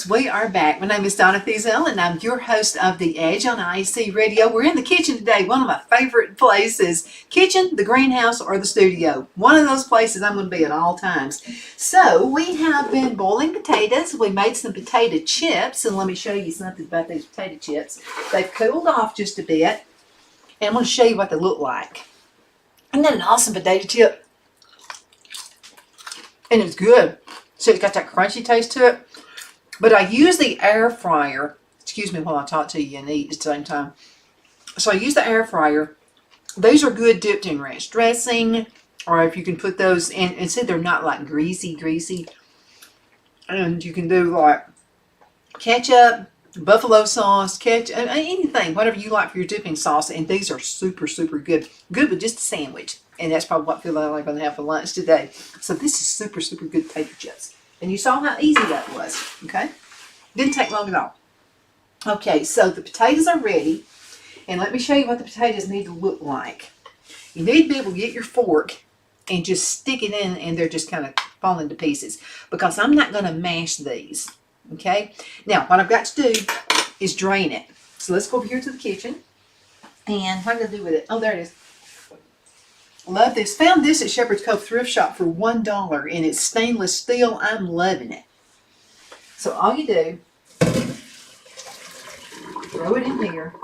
Speaker 1: We are back. My name is Donna Thiesel, and I'm your host of The Edge on IC Radio. We're in the kitchen today, one of my favorite places. Kitchen, the greenhouse, or the studio. One of those places I'm going to be at all times. So, we have been boiling potatoes. We made some potato chips, and let me show you something about these potato chips. They've cooled off just a bit, and I'm going to show you what they look like. Isn't that an awesome potato chip? And it's good. So, it's got that crunchy taste to it. But I use the air fryer. Excuse me while I talk to you and eat at the same time. So I use the air fryer. These are good dipped in ranch dressing. Or if you can put those in. And see, they're not like greasy. And you can do like ketchup, buffalo sauce, ketchup, anything. Whatever you like for your dipping sauce. And these are super good. Good with just a sandwich. And that's probably what I feel like I'm going to have for lunch today. So this is super good potato chips. And you saw how easy that was, okay? Didn't take long at all. Okay, so the potatoes are ready. And let me show you what the potatoes need to look like. You need to be able to get your fork and just stick it in and they're just kind of falling to pieces. Because I'm not going to mash these, okay? Now, what I've got to do is drain it. So let's go over here to the kitchen. And what am I going to do with it? Oh, there it is. Love this. Found this at Shepherd's Cove Thrift Shop for $1 and it's stainless steel. I'm loving it. So all you do, throw it in here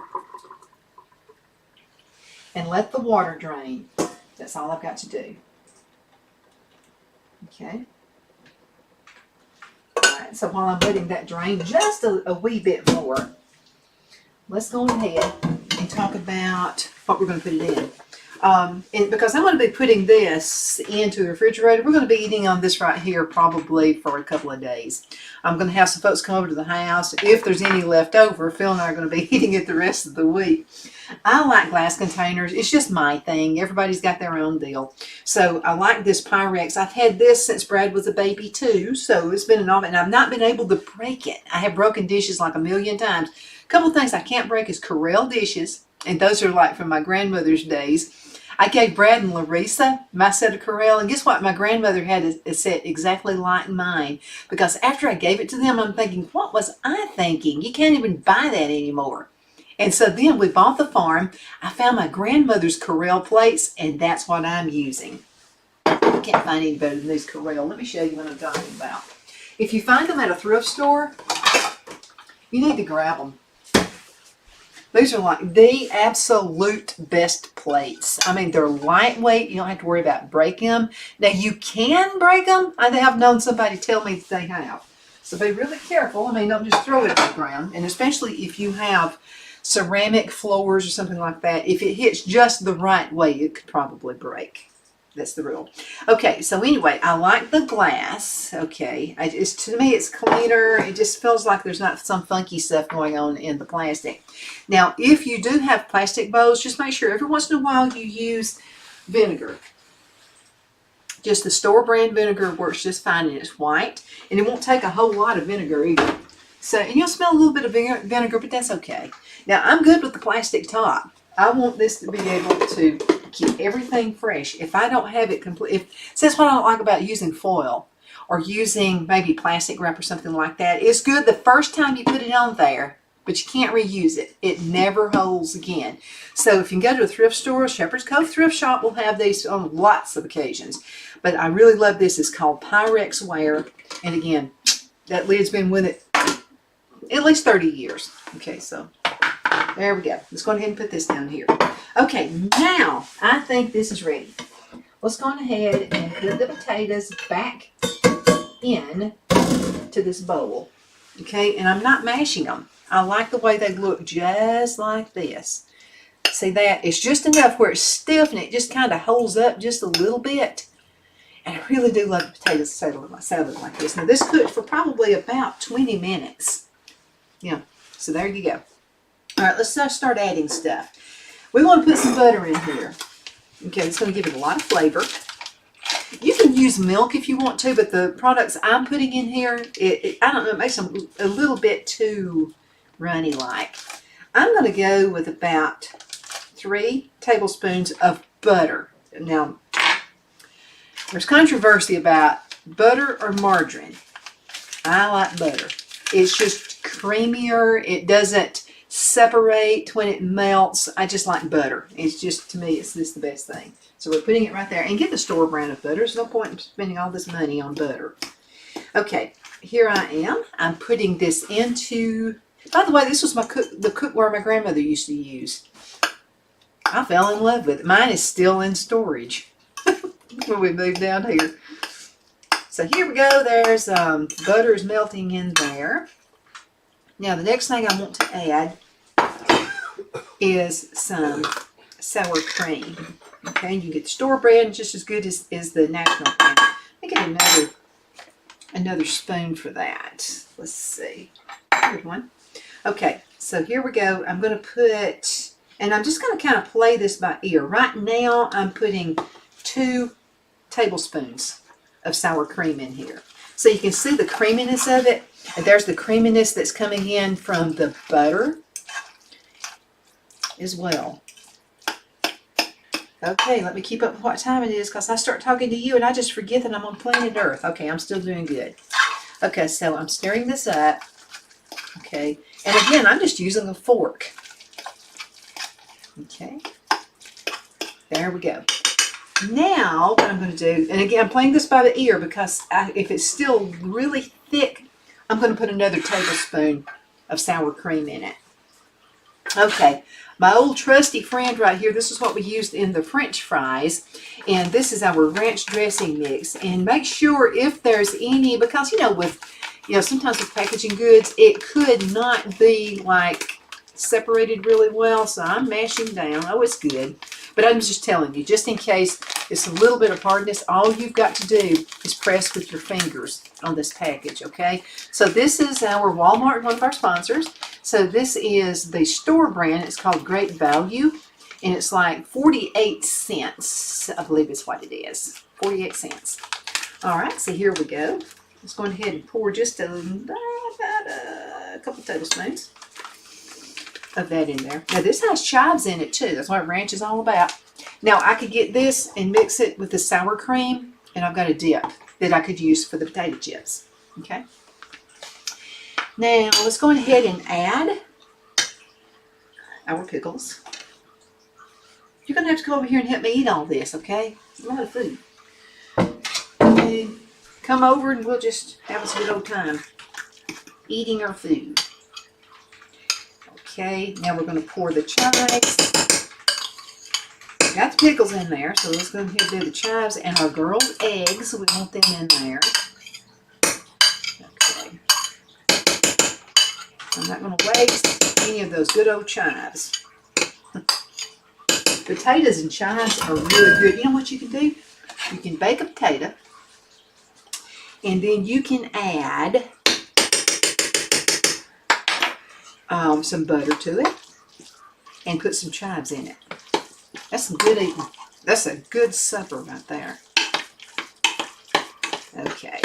Speaker 1: and let the water drain. That's all I've got to do. Okay. Alright, so while I'm letting that drain just a wee bit more, let's go ahead and talk about what we're going to put it in. And because I'm going to be putting this into the refrigerator, we're going to be eating on this right here probably for a couple of days. I'm going to have some folks come over to the house. If there's any left over, Phil and I are going to be eating it the rest of the week. I like glass containers. It's just my thing. Everybody's got their own deal. So I like this Pyrex. I've had this since Brad was a baby too. So it's been an oven and I've not been able to break it. I have broken dishes like a million times. A couple of things I can't break is Corelle dishes. And those are like from my grandmother's days. I gave Brad and Larissa my set of Corelle, and guess what? My grandmother had a set exactly like mine. Because after I gave it to them, I'm thinking, what was I thinking? You can't even buy that anymore. And so then we bought the farm. I found my grandmother's Corelle plates, and that's what I'm using. I can't find any better than these Corelle. Let me show you what I'm talking about. If you find them at a thrift store, you need to grab them. These are like the absolute best plates. I mean, they're lightweight. You don't have to worry about breaking them. Now, you can break them. I have known somebody tell me that they have. So be really careful. I mean, don't just throw it on the ground. And especially if you have ceramic floors or something like that, if it hits just the right way, it could probably break. That's the rule. Okay, so anyway, I like the glass. Okay, to me it's cleaner. It just feels like there's not some funky stuff going on in the plastic. Now, if you do have plastic bowls, just make sure every once in a while you use vinegar. Just the store brand vinegar works just fine, and it's white. And it won't take a whole lot of vinegar either. So, and you'll smell a little bit of vinegar, but that's okay. Now, I'm good with the plastic top. I want this to be able to keep everything fresh. If I don't have it complete, so that's what I don't like about using foil or using maybe plastic wrap or something like that. It's good the first time you put it on there, but you can't reuse it. It never holds again. So if you can go to a thrift store, Shepherd's Cove Thrift Shop will have these on lots of occasions. But I really love this. It's called Pyrex Ware. And again, that lid's been with it at least 30 years. Okay, so there we go. Let's go ahead and put this down here. Okay, now I think this is ready. Let's go ahead and put the potatoes back in to this bowl. Okay, and I'm not mashing them. I like the way they look just like this. See that? It's just enough where it's stiff and it just kind of holds up just a little bit. And I really do love the potatoes salad like this. Now this cooked for probably about 20 minutes. Yeah, so there you go. All right, let's start adding stuff. We want to put some butter in here. Okay, it's going to give it a lot of flavor. You can use milk if you want to, but the products I'm putting in here, I don't know, it makes them a little bit too runny-like. I'm going to go with about 3 tablespoons of butter. Now, there's controversy about butter or margarine. I like butter. It's just creamier. It doesn't separate when it melts. I just like butter. It's just, to me, it's just the best thing. So we're putting it right there. And get the store brand of butter. There's no point in spending all this money on butter. Okay, here I am. I'm putting this into, by the way, this was the cookware my grandmother used to use. I fell in love with it. Mine is still in storage when we moved down here. So here we go. There's butter is melting in there. Now the next thing I want to add is some sour cream. Okay, you can get the store brand just as good as the natural brand. Let me get another spoon for that. Let's see. Here's one. Okay, so here we go. I'm going to put, and I'm just going to kind of play this by ear. Right now I'm putting 2 tablespoons of sour cream in here. So you can see the creaminess of it. And there's the creaminess that's coming in from the butter as well. Okay, let me keep up with what time it is because I start talking to you and I just forget that I'm on planet Earth. Okay, I'm still doing good. Okay, so I'm stirring this up. Okay, and again, I'm just using a fork. Okay, there we go. Now, what I'm going to do, and again, I'm playing this by the ear because if it's still really thick, I'm going to put another tablespoon of sour cream in it. Okay, my old trusty friend right here, this is what we used in the French fries, and this is our ranch dressing mix. And make sure if there's any, because sometimes with packaging goods, it could not be like separated really well, so I'm mashing down. Oh, it's good. But I'm just telling you, just in case it's a little bit of hardness, all you've got to do is press with your fingers on this package, okay? So this is our Walmart, one of our sponsors. So this is the store brand. It's called Great Value, and it's like 48 cents, I believe is what it is. 48 cents. All right, so here we go. Let's go ahead and pour just about a couple tablespoons of that in there. Now this has chives in it too. That's what ranch is all about. Now I could get this and mix it with the sour cream, and I've got a dip that I could use for the potato chips. Okay. Now let's go ahead and add our pickles. You're gonna have to come over here and help me eat all this, okay? It's a lot of food. Okay. Come over and we'll just have us a good old time eating our food. Okay, now we're going to pour the chives. Got the pickles in there, so let's go ahead and do the chives and our girl's eggs. We want them in there. Okay. I'm not going to waste any of those good old chives. Potatoes and chives are really good. You know what you can do? You can bake a potato, and then you can add some butter to it and put some chives in it. That's some good eating. That's a good supper right there. Okay.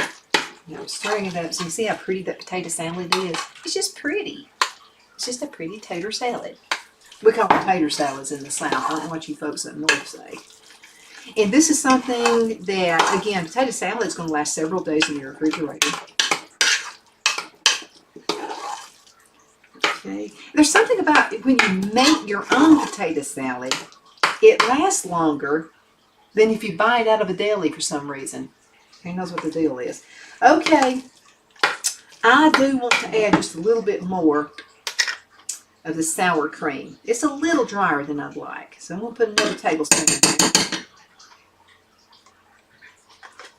Speaker 1: Now I'm stirring it up so you see how pretty that potato salad is. It's just pretty. It's just a pretty tater salad. We call them tater salads in the South. I don't know what you folks up north say. And this is something that, again, potato salad is going to last several days in your refrigerator. Okay. There's something about when you make your own potato salad, it lasts longer than if you buy it out of a deli for some reason. Who knows what the deal is? Okay. I do want to add just a little bit more of the sour cream. It's a little drier than I'd like, so I'm going to put another tablespoon in there.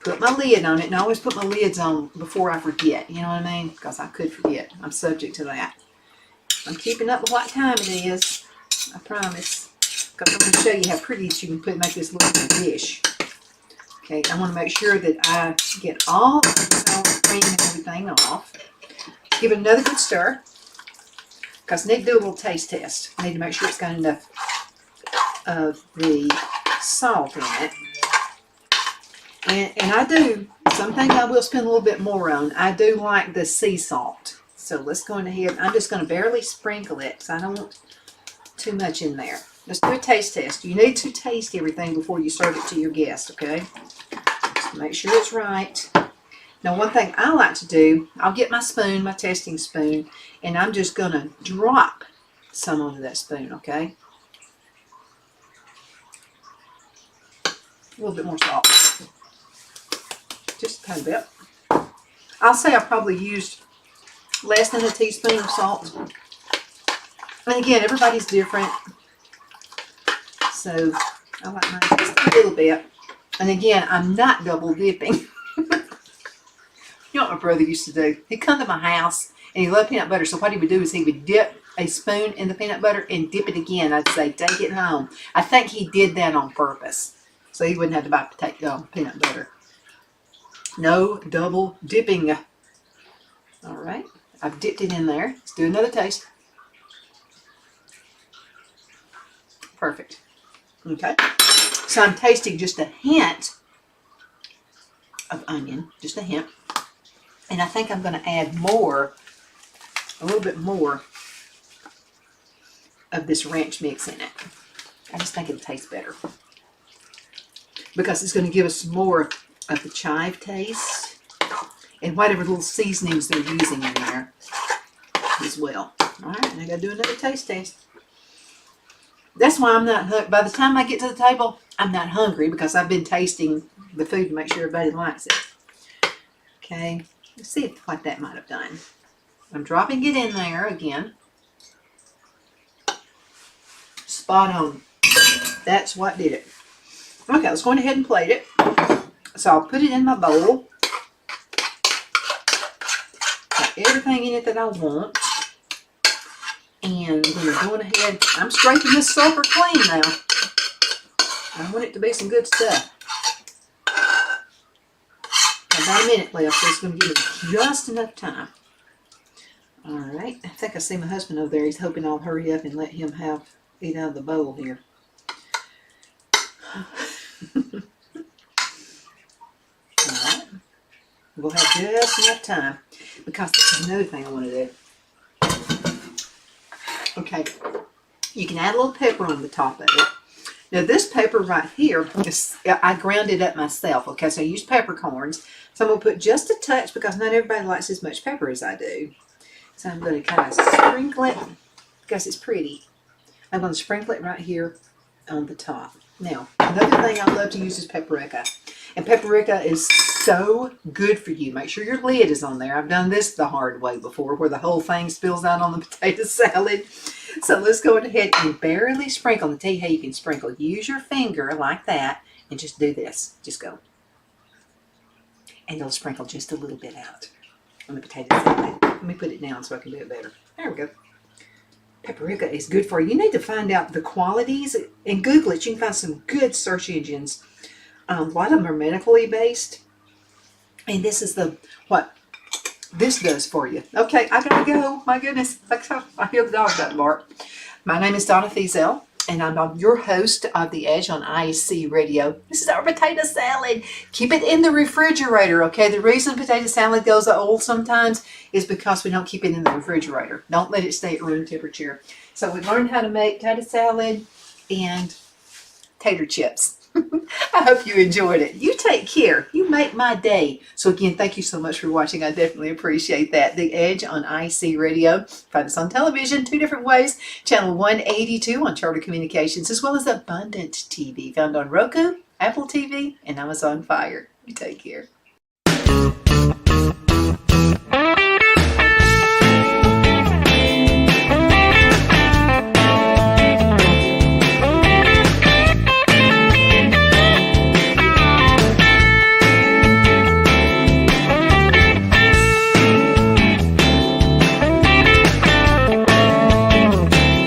Speaker 1: Put my lid on it, and I always put my lids on before I forget, you know what I mean? Because I could forget. I'm subject to that. I'm keeping up with what time it is, I promise. Because I'm going to show you how pretty you can make this look in a dish. Okay, I want to make sure that I get all the sour cream and everything off. Give it another good stir. Because I need to do a little taste test. I need to make sure it's got enough of the salt in it. And I do, some things I will spend a little bit more on. I do like the sea salt. So let's go ahead. I'm just going to barely sprinkle it because I don't want too much in there. Let's do a taste test. You need to taste everything before you serve it to your guests, okay? Just make sure it's right. Now, one thing I like to do, I'll get my spoon, my testing spoon, and I'm just going to drop some onto that spoon, okay? A little bit more salt. Just a tiny bit. I'll say I probably used less than a teaspoon of salt. And again, everybody's different. So I like mine just a little bit. And again, I'm not double dipping. You know what my brother used to do? He'd come to my house and he loved peanut butter. So what he would do is he would dip a spoon in the peanut butter and dip it again. I'd say, take it home. I think he did that on purpose. So he wouldn't have to buy peanut butter. No double dipping. All right. I've dipped it in there. Let's do another taste. Perfect. Okay. So I'm tasting just a hint of onion. Just a hint. And I think I'm going to add more, a little bit more of this ranch mix in it. I just think it'll taste better. Because it's going to give us more of the chive taste and whatever little seasonings they're using in there as well. All right, and I got to do another taste test. That's why I'm not hungry. By the time I get to the table, I'm not hungry because I've been tasting the food to make sure everybody likes it. Okay. Let's see what that might have done. I'm dropping it in there again. Spot on. That's what did it. Okay, let's go ahead and plate it. So I'll put it in my bowl. Got everything in it that I want. And I'm going ahead. I'm scraping this sucker clean now. I want it to be some good stuff. About a minute left, so it's going to give me just enough time. All right. I think I see my husband over there. He's hoping I'll hurry up and let him eat out of the bowl here. All right. We'll have just enough time because this is another thing I want to do. Okay. You can add a little pepper on the top of it. Now this pepper right here, I ground it up myself. Okay, so I use peppercorns. So I'm going to put just a touch because not everybody likes as much pepper as I do. So I'm going to kind of sprinkle it because it's pretty. I'm going to sprinkle it right here on the top. Now, another thing I love to use is paprika. And paprika is so good for you. Make sure your lid is on there. I've done this the hard way before where the whole thing spills out on the potato salad. So let's go ahead and barely sprinkle. I'll tell you how you can sprinkle. Use your finger like that and just do this. Just go. And it'll sprinkle just a little bit out on the potato salad. Let me put it down so I can do it better. There we go. Paprika is good for you. You need to find out the qualities and Google it. You can find some good search engines. A lot of them are medically based. And this is what this does for you. Okay, I gotta go. My goodness. I hear the dog that bark. My name is Donna Feazell, and I'm your host of The Edge on IEC Radio. This is our potato salad. Keep it in the refrigerator, okay? The reason potato salad goes old sometimes is because we don't keep it in the refrigerator. Don't let it stay at room temperature. So we learned how to make potato salad and tater chips. I hope you enjoyed it. You take care. You make my day. So again, thank you so much for watching. I definitely appreciate that. The Edge on IC Radio. Find us on television 2 different ways. Channel 182 on Charter Communications, as well as Abundant TV, found on Roku, Apple TV, and Amazon Fire. You take care.